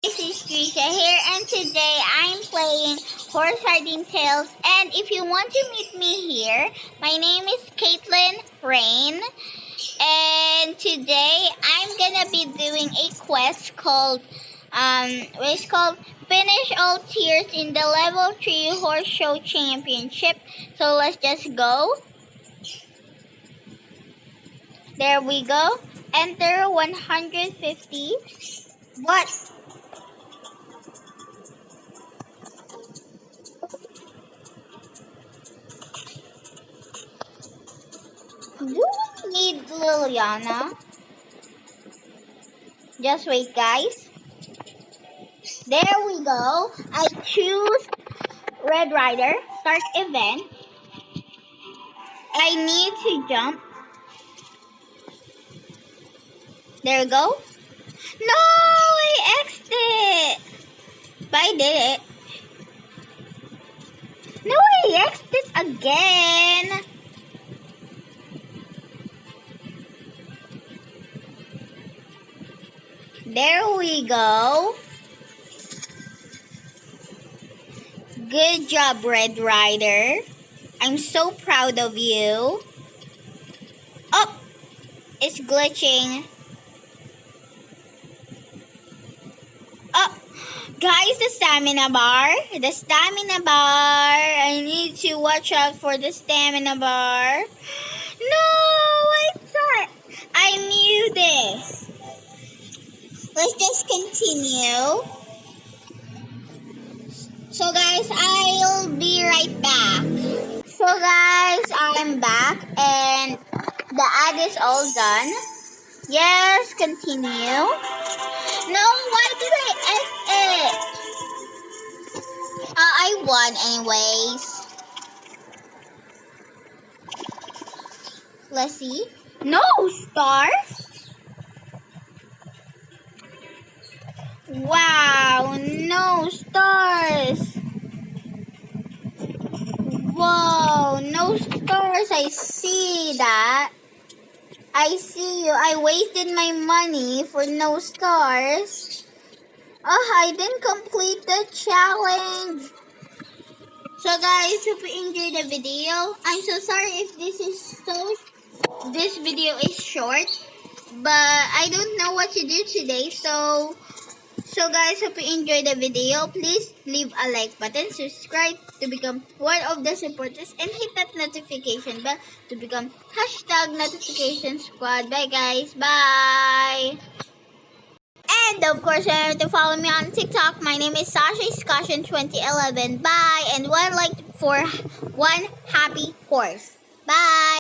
This is Trisha here, and today I'm playing Horse Riding Tales. And if you want to meet me here, my name is Caitlin Rain. And today I'm gonna be doing a quest called Finish All Tiers in the Level 3 Horse Show Championship. So let's just go. There we go. Enter 150. What? Do we need Liliana? Just wait, guys. There we go. I choose Red Rider. Start event. I need to jump. There we go. No, I X'd it. But I did it. No, I X'd it again. There we go. Good job, Red Rider. I'm so proud of you. Oh, it's glitching. Oh, guys, the stamina bar. The stamina bar. I need to watch out for the stamina bar. No, I thought I knew this. Let's just continue. So guys, I'll be right back. So guys, I'm back and the ad is all done. Yes, continue. No, why did I X it? I won anyways. Let's see. No stars? Wow, no stars. Whoa, no stars. I see that. I see you. I wasted my money for no stars. Oh, I didn't complete the challenge. So guys, hope you enjoyed the video. I'm so sorry if this video is short, but I don't know what to do today. So guys, hope you enjoyed the video. Please leave a like button, subscribe to become one of the supporters, and hit that notification bell to become #notification squad. Bye guys, bye. And of course, remember to follow me on TikTok. My name is Sasha Scotchen 2011. Bye, and one like for one happy horse. Bye.